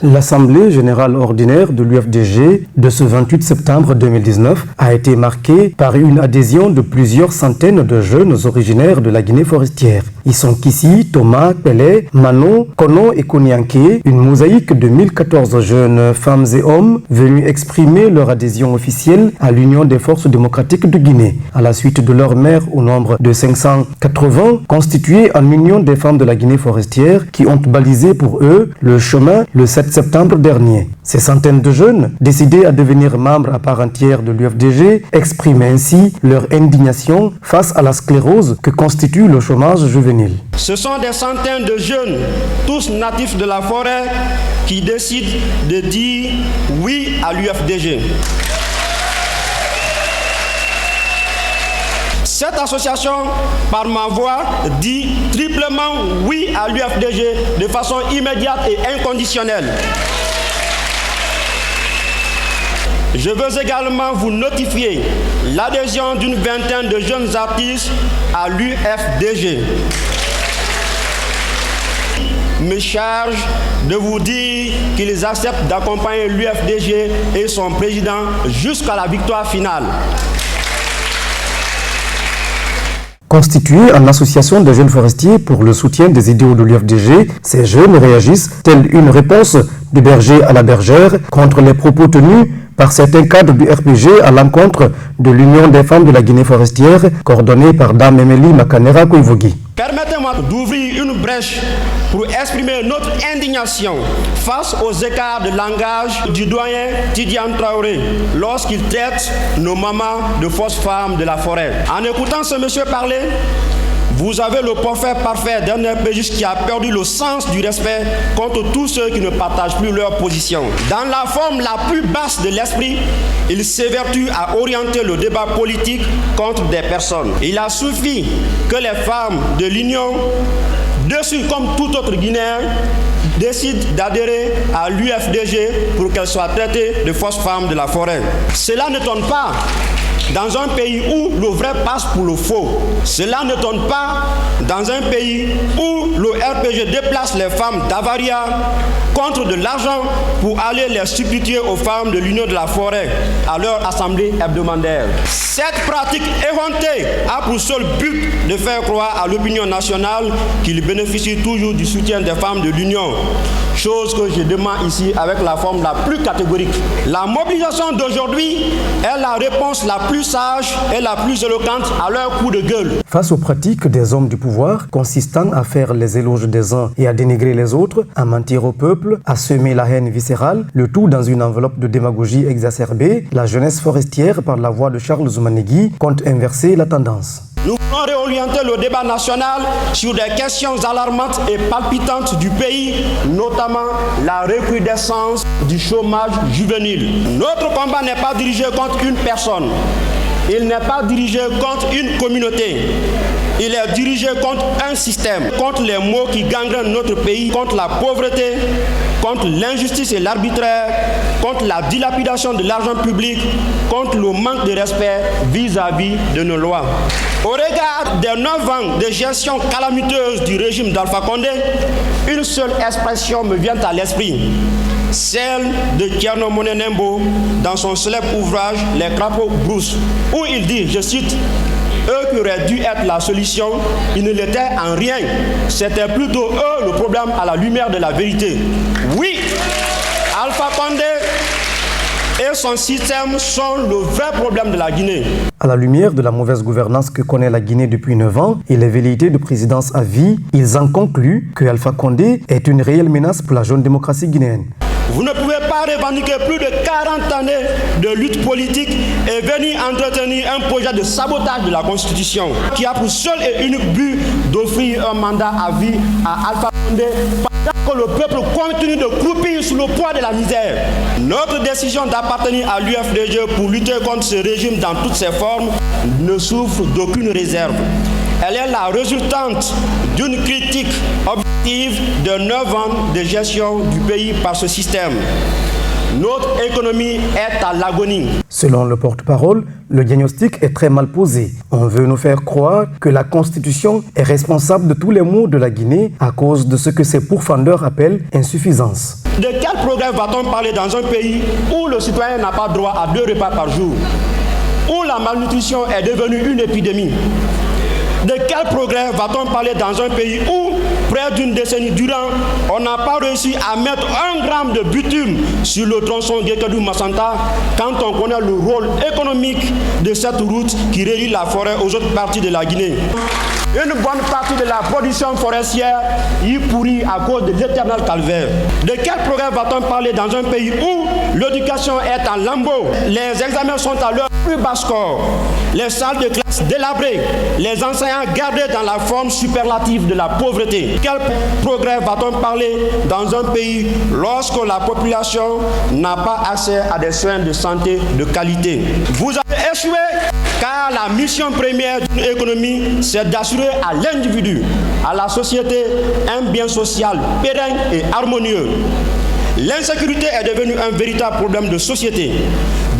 L'Assemblée générale ordinaire de l'UFDG de ce 28 septembre 2019 a été marquée par une adhésion de plusieurs centaines de jeunes originaires de la Guinée forestière. Ils sont Kissi, Thomas, Pelé, Manon, Kono et Konyanké, une mosaïque de 1014 jeunes femmes et hommes venus exprimer leur adhésion officielle à l'Union des forces démocratiques de Guinée, à la suite de leur mère au nombre de 580, constituée en Union des femmes de la Guinée forestière qui ont balisé pour eux le chemin le 7 septembre dernier. Ces centaines de jeunes, décidés à devenir membres à part entière de l'UFDG, expriment ainsi leur indignation face à la sclérose que constitue le chômage juvénile. Ce sont des centaines de jeunes, tous natifs de la forêt, qui décident de dire oui à l'UFDG. Cette association, par ma voix, dit triplement oui à l'UFDG de façon immédiate et inconditionnelle. Je veux également vous notifier l'adhésion d'une vingtaine de jeunes artistes à l'UFDG. Me charge de vous dire qu'ils acceptent d'accompagner l'UFDG et son président jusqu'à la victoire finale. Constitués en association de jeunes forestiers pour le soutien des idéaux de l'UFDG, ces jeunes réagissent telle une réponse du berger à la bergère contre les propos tenus par certains cadres du RPG à l'encontre de l'Union des femmes de la Guinée forestière, coordonnée par Dame Emily Makanera Koivogi. Permettez-moi d'ouvrir une brèche pour exprimer notre indignation face aux écarts de langage du doyen Tidiane Traoré lorsqu'il traite nos mamans de fausses femmes de la forêt. En écoutant ce monsieur parler, vous avez le portrait parfait d'un RPGiste qui a perdu le sens du respect contre tous ceux qui ne partagent plus leur position. Dans la forme la plus basse de l'esprit, il s'évertue à orienter le débat politique contre des personnes. Il a suffi que les femmes de l'Union, dessus comme tout autre Guinéen, décident d'adhérer à l'UFDG pour qu'elles soient traitées de fausses femmes de la forêt. Cela n'étonne pas. Dans un pays où le vrai passe pour le faux. Cela n'étonne pas dans un pays où le RPG déplace les femmes d'Avaria contre de l'argent pour aller les substituer aux femmes de l'Union de la forêt à leur assemblée hebdomadaire. Cette pratique éhontée a pour seul but de faire croire à l'opinion nationale qu'il bénéficie toujours du soutien des femmes de l'Union. Chose que je demande ici avec la forme la plus catégorique. La mobilisation d'aujourd'hui est la réponse la plus sage et la plus éloquente à leur coup de gueule. Face aux pratiques des hommes du pouvoir, consistant à faire les éloges des uns et à dénigrer les autres, à mentir au peuple, à semer la haine viscérale, le tout dans une enveloppe de démagogie exacerbée, la jeunesse forestière, par la voix de Charles Zoumanegui, compte inverser la tendance. Nous voulons réorienter le débat national sur des questions alarmantes et palpitantes du pays, notamment la recrudescence du chômage juvénile. Notre combat n'est pas dirigé contre une personne, il n'est pas dirigé contre une communauté. Il est dirigé contre un système, contre les maux qui gangrènent notre pays, contre la pauvreté, contre l'injustice et l'arbitraire, contre la dilapidation de l'argent public, contre le manque de respect vis-à-vis de nos lois. Au regard des 9 ans de gestion calamiteuse du régime d'Alpha Condé, une seule expression me vient à l'esprit, celle de Thierno Moné Nembo dans son célèbre ouvrage « Les crapauds broussent » où il dit, je cite, « Eux qui auraient dû être la solution, ils ne l'étaient en rien. C'était plutôt eux le problème à la lumière de la vérité. » Oui, Alpha Condé et son système sont le vrai problème de la Guinée. À la lumière de la mauvaise gouvernance que connaît la Guinée depuis 9 ans et les velléités de présidence à vie, ils en concluent que Alpha Condé est une réelle menace pour la jeune démocratie guinéenne. Vous ne pouvez pas revendiquer plus de 40 années de lutte politique et venir entretenir un projet de sabotage de la Constitution qui a pour seul et unique but d'offrir un mandat à vie à Alpha Condé pendant que le peuple continue de croupir sous le poids de la misère. Notre décision d'appartenir à l'UFDG pour lutter contre ce régime dans toutes ses formes ne souffre d'aucune réserve. Elle est la résultante d'une critique objective de 9 ans de gestion du pays par ce système. Notre économie est à l'agonie. Selon le porte-parole, le diagnostic est très mal posé. On veut nous faire croire que la Constitution est responsable de tous les maux de la Guinée à cause de ce que ses pourfendeurs appellent insuffisance. De quel progrès va-t-on parler dans un pays où le citoyen n'a pas droit à 2 repas par jour, où la malnutrition est devenue une épidémie? De quel progrès va-t-on parler dans un pays où, près d'une décennie durant, on n'a pas réussi à mettre 1 gramme de bitume sur le tronçon Guékedou-Massanta quand on connaît le rôle économique de cette route qui relie la forêt aux autres parties de la Guinée? Une bonne partie de la production forestière y pourrit à cause de l'éternel calvaire. De quel progrès va-t-on parler dans un pays où l'éducation est en lambeaux, les examens sont à leur plus bas score, les salles de classe délabrées, les enseignants gardés dans la forme superlative de la pauvreté? Quel progrès va-t-on parler dans un pays lorsque la population n'a pas accès à des soins de santé de qualité? Vous avez échoué car la mission première d'une économie, c'est d'assurer à l'individu, à la société, un bien social pérenne et harmonieux. L'insécurité est devenue un véritable problème de société.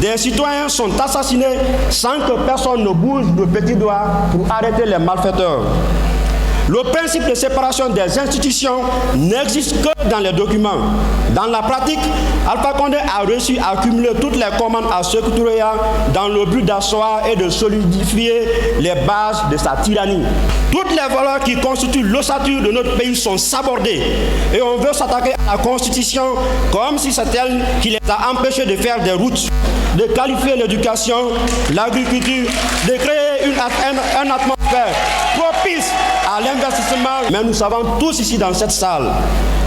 Des citoyens sont assassinés sans que personne ne bouge de petit doigt pour arrêter les malfaiteurs. Le principe de séparation des institutions n'existe que dans les documents. Dans la pratique, Alpha Condé a réussi à accumuler toutes les commandes à Sékou Touré dans le but d'asseoir et de solidifier les bases de sa tyrannie. Toutes les valeurs qui constituent l'ossature de notre pays sont sabordées et on veut s'attaquer à la Constitution comme si c'est elle qui les a empêchés de faire des routes, de qualifier l'éducation, l'agriculture, de créer un atmosphère propice à l'investissement. Mais nous savons tous ici dans cette salle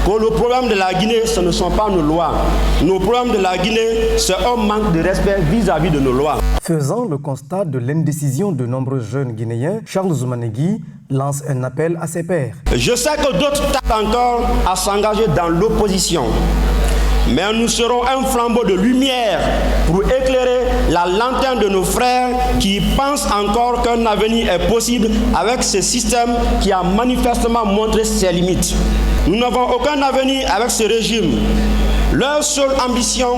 que le problème de la Guinée, ce ne sont pas nos lois. Nos problèmes de la Guinée, c'est un manque de respect vis-à-vis de nos lois. Faisant le constat de l'indécision de nombreux jeunes Guinéens, Charles Zoumanegui lance un appel à ses pairs. Je sais que d'autres tardent encore à s'engager dans l'opposition. Mais nous serons un flambeau de lumière pour éclairer la lanterne de nos frères qui pensent encore qu'un avenir est possible avec ce système qui a manifestement montré ses limites. Nous n'avons aucun avenir avec ce régime. Leur seule ambition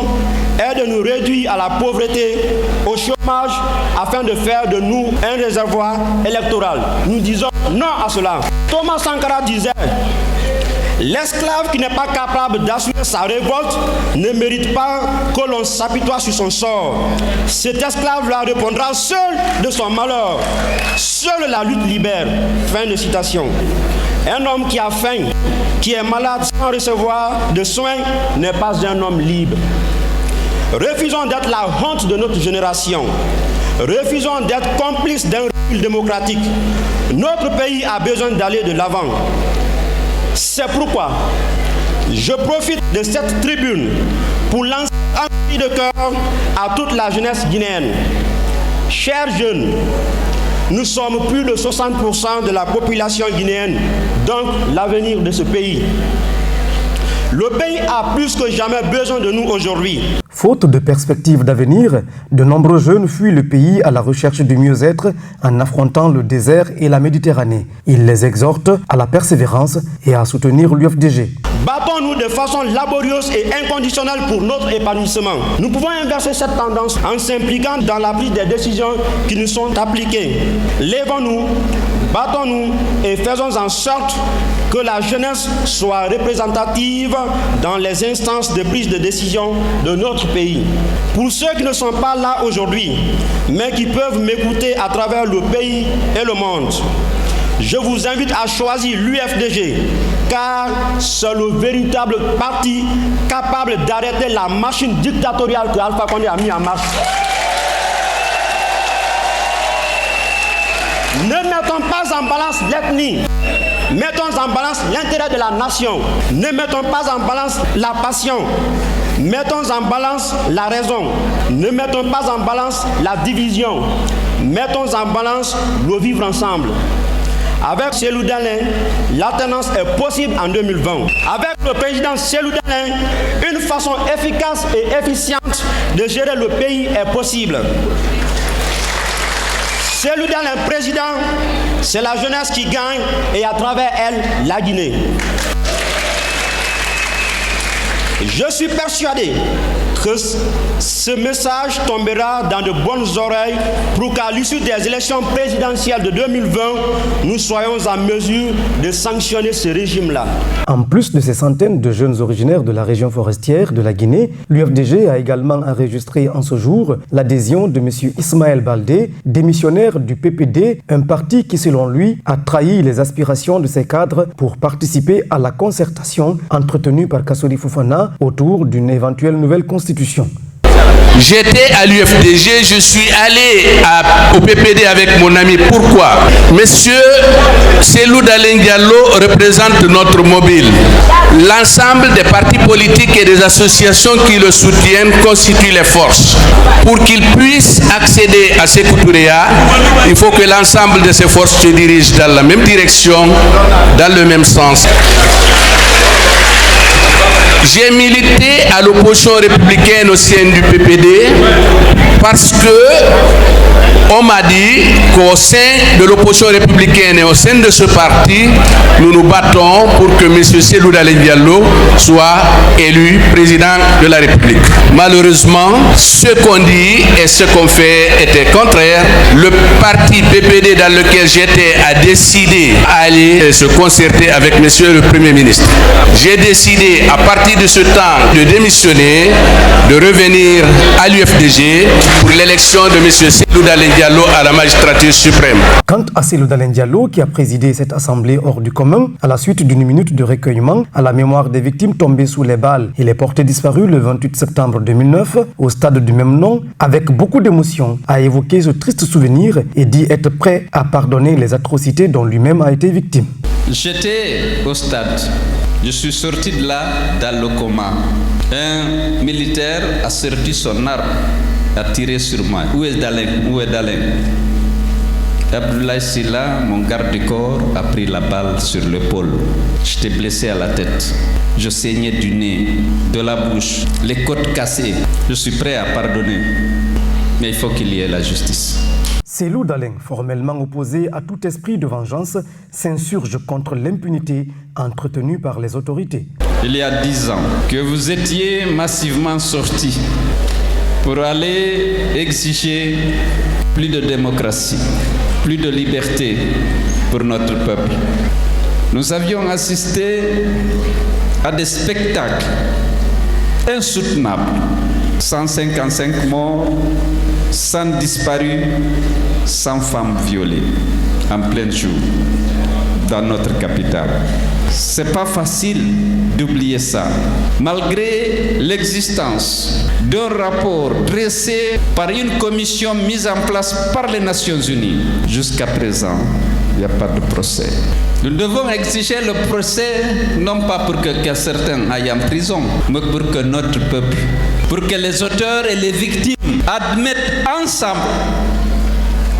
est de nous réduire à la pauvreté, au chômage, afin de faire de nous un réservoir électoral. Nous disons non à cela. Thomas Sankara disait: l'esclave qui n'est pas capable d'assurer sa révolte ne mérite pas que l'on s'apitoie sur son sort. Cet esclave-là répondra seul de son malheur. Seule la lutte libère. Fin de citation. Un homme qui a faim, qui est malade sans recevoir de soins, n'est pas un homme libre. Refusons d'être la honte de notre génération. Refusons d'être complices d'un recul démocratique. Notre pays a besoin d'aller de l'avant. C'est pourquoi je profite de cette tribune pour lancer un cri de cœur à toute la jeunesse guinéenne. Chers jeunes, nous sommes plus de 60% de la population guinéenne, donc l'avenir de ce pays. Le pays a plus que jamais besoin de nous aujourd'hui. Faute de perspectives d'avenir, de nombreux jeunes fuient le pays à la recherche du mieux-être en affrontant le désert et la Méditerranée. Il les exhorte à la persévérance et à soutenir l'UFDG. Battons-nous de façon laborieuse et inconditionnelle pour notre épanouissement. Nous pouvons inverser cette tendance en s'impliquant dans la prise des décisions qui nous sont appliquées. Lèvons-nous, battons-nous et faisons en sorte que la jeunesse soit représentative dans les instances de prise de décision de notre pays. Pour ceux qui ne sont pas là aujourd'hui, mais qui peuvent m'écouter à travers le pays et le monde, je vous invite à choisir l'UFDG, car c'est le véritable parti capable d'arrêter la machine dictatoriale que Alpha Condé a mis en marche. Ne mettons pas en balance l'ethnie, mettons en balance l'intérêt de la nation. Ne mettons pas en balance la passion, mettons en balance la raison. Ne mettons pas en balance la division, mettons en balance le vivre ensemble. Avec Cellou Dalein, l'alternance est possible en 2020. Avec le président Cellou Dalein, une façon efficace et efficiente de gérer le pays est possible. Cellou Dalein président, c'est la jeunesse qui gagne et à travers elle, la Guinée. Je suis persuadé que ce message tombera dans de bonnes oreilles pour qu'à l'issue des élections présidentielles de 2020, nous soyons en mesure de sanctionner ce régime-là. En plus de ces centaines de jeunes originaires de la région forestière de la Guinée, l'UFDG a également enregistré en ce jour l'adhésion de M. Ismaël Baldé, démissionnaire du PPD, un parti qui, selon lui, a trahi les aspirations de ses cadres pour participer à la concertation entretenue par Kassori Fofana autour d'une éventuelle nouvelle constitution. J'étais à l'UFDG, je suis allé au PPD avec mon ami. Pourquoi? Monsieur Cellou Dalein Diallo représente notre mobile. L'ensemble des partis politiques et des associations qui le soutiennent constituent les forces. Pour qu'ils puissent accéder à ces Sékou-Touréa, il faut que l'ensemble de ces forces se dirigent dans la même direction, dans le même sens. J'ai milité à l'opposition républicaine au sein du PPD parce que on m'a dit qu'au sein de l'opposition républicaine et au sein de ce parti, nous nous battons pour que M. Cellou Dalein Diallo soit élu président de la République. Malheureusement, ce qu'on dit et ce qu'on fait était contraire. Le parti PPD dans lequel j'étais a décidé d'aller se concerter avec M. le Premier ministre. J'ai décidé à partir de ce temps de démissionner, de revenir à l'UFDG pour l'élection de M. Cellou Dalein Diallo à la magistrature suprême. Quant à Cellou Dalein Diallo, qui a présidé cette assemblée hors du commun, à la suite d'une minute de recueillement à la mémoire des victimes tombées sous les balles, il est porté disparu le 28 septembre 2009 au stade du même nom, avec beaucoup d'émotion, a évoqué ce triste souvenir et dit être prêt à pardonner les atrocités dont lui-même a été victime. J'étais au stade. Je suis sorti de là dans le coma. Un militaire a sorti son arme, a tiré sur moi. Où est Dalein? Où est Dalein? Abdoulaye Sylla, mon garde du corps, a pris la balle sur l'épaule. J'étais blessé à la tête. Je saignais du nez, de la bouche, les côtes cassées. Je suis prêt à pardonner. Mais il faut qu'il y ait la justice. Cellou Dalein, formellement opposé à tout esprit de vengeance, s'insurge contre l'impunité entretenue par les autorités. Il y a 10 ans que vous étiez massivement sortis pour aller exiger plus de démocratie, plus de liberté pour notre peuple. Nous avions assisté à des spectacles insoutenables. 155 morts, 100 disparus, 100 femmes violées en plein jour dans notre capitale. C'est pas facile d'oublier ça. Malgré l'existence d'un rapport dressé par une commission mise en place par les Nations Unies, jusqu'à présent, il n'y a pas de procès. Nous devons exiger le procès, non pas pour que certains aillent en prison, mais pour que notre peuple, pour que les auteurs et les victimes admettent ensemble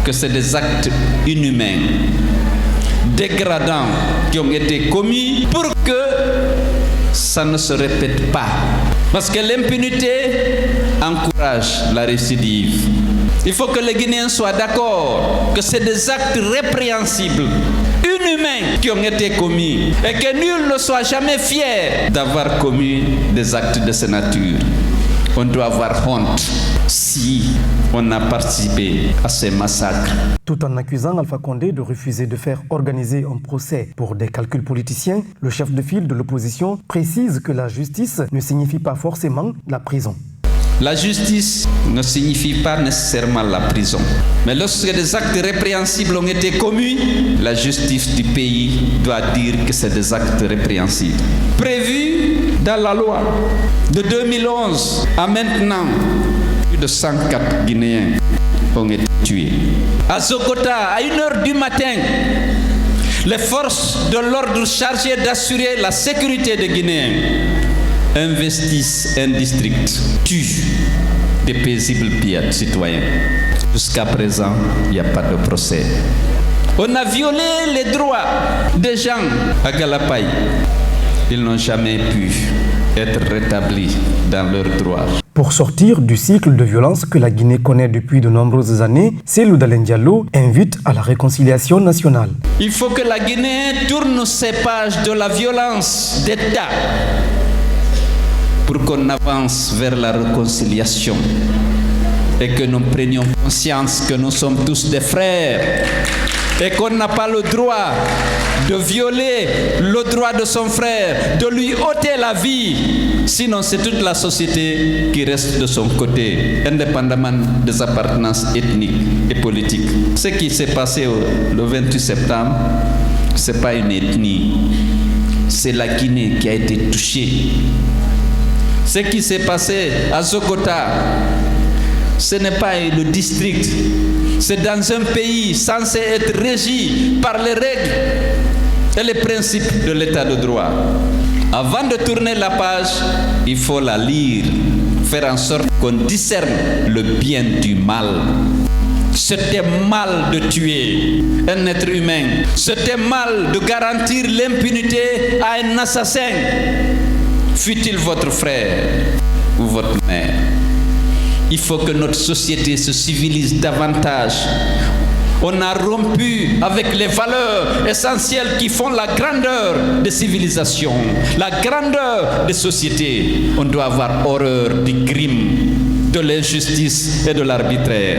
que c'est des actes inhumains, dégradants qui ont été commis pour que ça ne se répète pas. Parce que l'impunité encourage la récidive. Il faut que les Guinéens soient d'accord que c'est des actes répréhensibles, inhumains qui ont été commis et que nul ne soit jamais fier d'avoir commis des actes de cette nature. On doit avoir honte si on a participé à ces massacres. Tout en accusant Alpha Condé de refuser de faire organiser un procès pour des calculs politiciens, le chef de file de l'opposition précise que la justice ne signifie pas forcément la prison. La justice ne signifie pas nécessairement la prison. Mais lorsque des actes répréhensibles ont été commis, la justice du pays doit dire que c'est des actes répréhensibles. Prévu dans la loi de 2011 à maintenant, plus de 104 Guinéens ont été tués. À Zokota, à 1h du matin, les forces de l'ordre chargées d'assurer la sécurité des Guinéens investissent un district, tuent des paisibles citoyens. Jusqu'à présent, il n'y a pas de procès. On a violé les droits des gens à Galapay. Ils n'ont jamais pu être rétablis dans leurs droits. Pour sortir du cycle de violence que la Guinée connaît depuis de nombreuses années, Cellou Dalein Diallo invite à la réconciliation nationale. Il faut que la Guinée tourne ces pages de la violence d'État pour qu'on avance vers la réconciliation et que nous prenions conscience que nous sommes tous des frères et qu'on n'a pas le droit de violer le droit de son frère, de lui ôter la vie. Sinon, c'est toute la société qui reste de son côté, indépendamment des appartenances ethniques et politiques. Ce qui s'est passé le 28 septembre, ce n'est pas une ethnie, c'est la Guinée qui a été touchée. Ce qui s'est passé à Zogota, ce n'est pas le district, c'est dans un pays censé être régi par les règles et les principes de l'état de droit. Avant de tourner la page, il faut la lire, faire en sorte qu'on discerne le bien du mal. C'était mal de tuer un être humain. C'était mal de garantir l'impunité à un assassin, fût-il votre frère ou votre mère. Il faut que notre société se civilise davantage. On a rompu avec les valeurs essentielles qui font la grandeur des civilisations, la grandeur des sociétés. On doit avoir horreur du crime, de l'injustice et de l'arbitraire.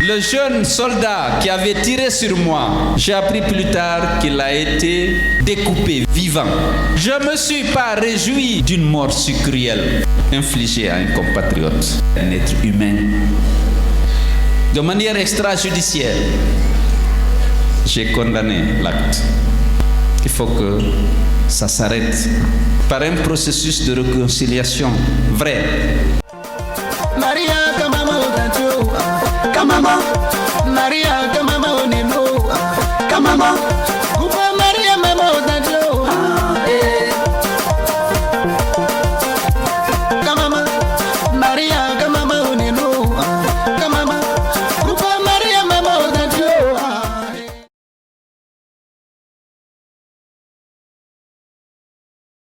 Le jeune soldat qui avait tiré sur moi, j'ai appris plus tard qu'il a été découpé vivant. Je ne me suis pas réjoui d'une mort si cruelle infligée à un compatriote, un être humain. De manière extrajudiciaire, j'ai condamné l'acte. Il faut que ça s'arrête par un processus de réconciliation vrai. Maria, Kamama, Maria.